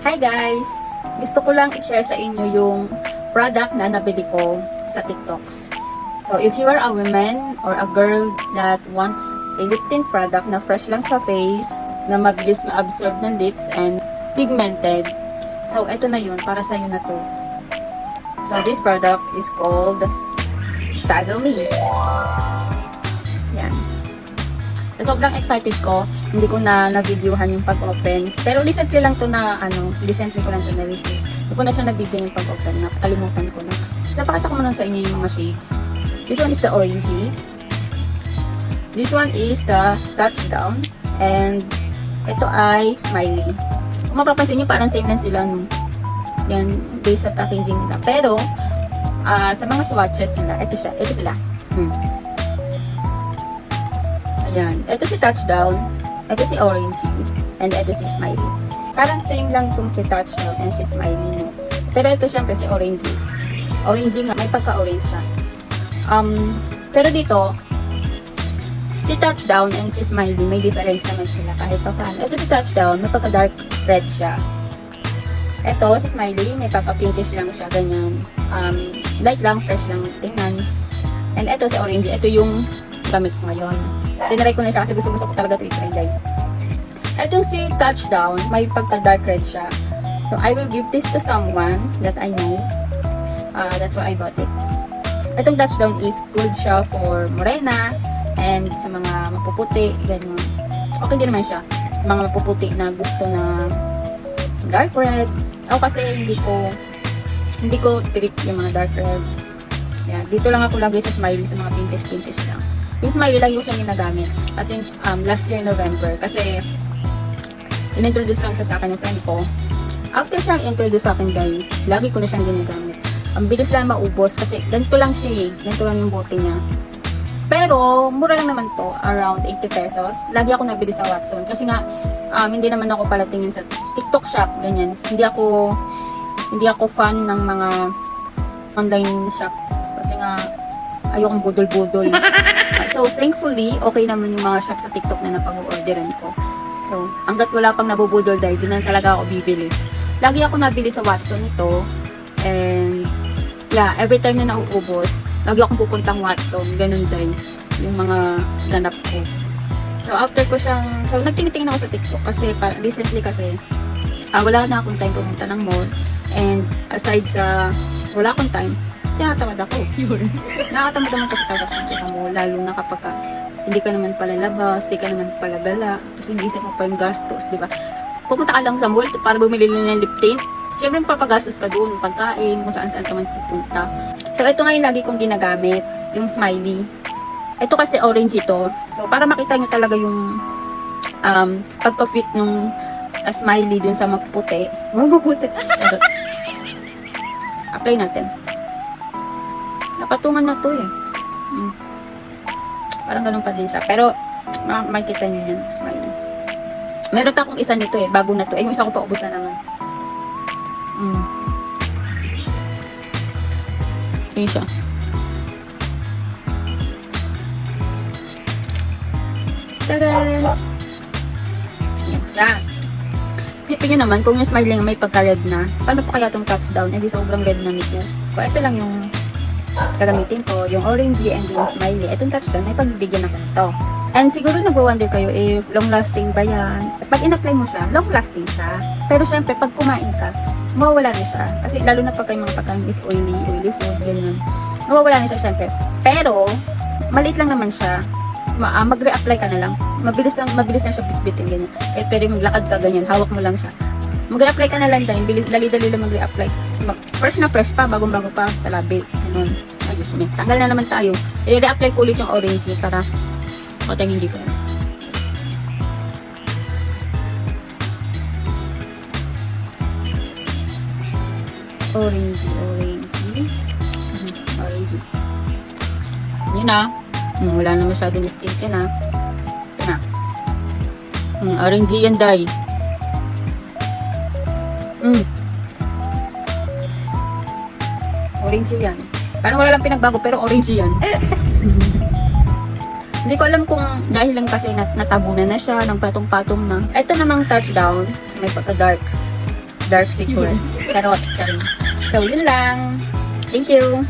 Hi guys! Gusto ko lang i-share sa inyo yung product na nabili ko sa TikTok. So if you are a woman or a girl that wants a lip tint product na fresh lang sa face, na mabilis ma-absorb ng lips and pigmented, so ito na yun, para sa'yo na to. So this product is called Dazzle Me. Yan. Sobrang excited ko. Hindi ko na-videohan yung pag-open. Pero recently lang to recently ko lang to na-receive. Hindi ko na siya na-video yung pag-open. Nakalimutan ko na. So, pakita ko muna sa inyo yung mga shades. This one is the orangey. This one is the touchdown. And ito ay smiley. Kung mapapansin nyo, parang same lang sila. No? Yan, based sa packaging nila. Pero, sa mga swatches nila, ito sila. Ayan. Ito si touchdown. Ito si orangey. And ito si smiley. Parang same lang itong si touchdown and si smiley. No? Pero ito syempre si orangey. Orangey nga, may pagka-orange siya. Pero dito, si touchdown and si smiley, may difference naman sila kahit pa paano. Ito si touchdown, may pagka-dark red siya. Ito, si smiley, may pagka-pinkish lang siya, ganyan. Light lang, fresh lang tingnan. And ito si orangey, ito yung gamit ko ngayon. Tinry ko na siya kasi gusto ko talaga ito i-try guys. Itong si touchdown, may pagka-dark red siya. So, I will give this to someone that I know. That's why I bought it. Itong touchdown is good siya for morena and sa mga mapuputi, ganyan. Okay din naman siya. Sa mga mapuputi na gusto na dark red. Ako kasi hindi ko trip yung mga dark red. Yan. Dito lang ako lagay sa smiley sa mga pinkish lang. Yung smiley lang yung siya ginagamit. Since last year November. Kasi in-introduce lang siya sa akin ng friend ko. After siyang introduce sa akin guys, lagi ko na siyang ginagamit. Ang bilis lang maubos kasi ganito lang siya eh. Ganito lang yung bote niya. Pero, mura lang naman to. Around 80 pesos. Lagi ako nabili sa Watson. Kasi nga, hindi naman ako pala tingin sa TikTok shop. Ganyan. Hindi ako fan ng mga online shop. Kasi nga, ayokong budol-budol. So, thankfully, okay naman yung mga shop sa TikTok na napag-orderan ko. So, hanggat wala pang nabubudol dahil doon na talaga ako bibili. Lagi ako nabili sa Watson ito. And, yeah, every time na nauubos, lagi akong pupuntang Watson. Ganun din yung mga ganap ko. So, after ko siyang, nagtingin ako sa TikTok kasi, recently kasi, wala na akong time pumunta ng mall. And, aside sa, wala akong time, tinatamad ako. Nakatamad naman kasi talaga pumunta sa mall, lalo na kapag hindi ka naman pala labas, hindi ka naman pala gala, kasi hindi mo pa yung gastos, di ba? Pupunta ka lang sa mall para bumili lang ng lip tint. Siyempre, papagastos ka doon, pagkain, kung saan ka man pupunta. So, ito ngayon lagi kong ginagamit, yung smiley. Ito kasi orange ito. So, para makita nyo talaga yung pagka-fit nung smiley dun sa mapuputi. Mapuputi. Apply natin. Napatungan na to eh. Parang ganun pa din siya. Pero, makikita nyo yun, smiley. Meron pa akong isa nito eh, bago na to. Yung isa ko pa ubos na naman. Yun siya. Tada! Yan siya. Isipin nyo naman, kung yung smiley may pagka-red na, paano pa kaya itong touchdown? Hindi sobrang red na nito. Kung ito lang yung gagamitin ko, yung orangey and yung smiley, itong touchdown, ay pagbibigyan ako nito. And siguro nag-wonder kayo if long-lasting ba yan. Pag in-apply mo siya, long-lasting siya. Pero syempre, pag kumain ka, mawawala na siya. Kasi lalo na pag kayo mga pagkain is oily food, ganyan. Mawawala na siya syempre. Pero, maliit lang naman siya. Mag-re-apply ka na lang. Mabilis na siya bitbitin, ganyan. Kahit pwede maglakad ka, ganyan. Hawak mo lang siya. Mag-re-apply ka na lang dahil dali-dali lang mag-re-apply. Fresh na fresh pa, bagong-bago pa sa labi. Ganun. Ayos me. Tanggal na naman tayo. I-re-apply ko ulit yung orangey para makita yung difference. Orangey. Yun na. Wala na masyadong stick yan ha. Ito na. Orangey yan dye. Orangey yan. Parang wala lang pinagbago pero orangey yan. Hindi ko alam kung dahil lang kasi natabunan na siya, ng patong-patong na. Ito namang touchdown, may pagka-dark dark secret. Charot, charing. So, yun lang. Thank you.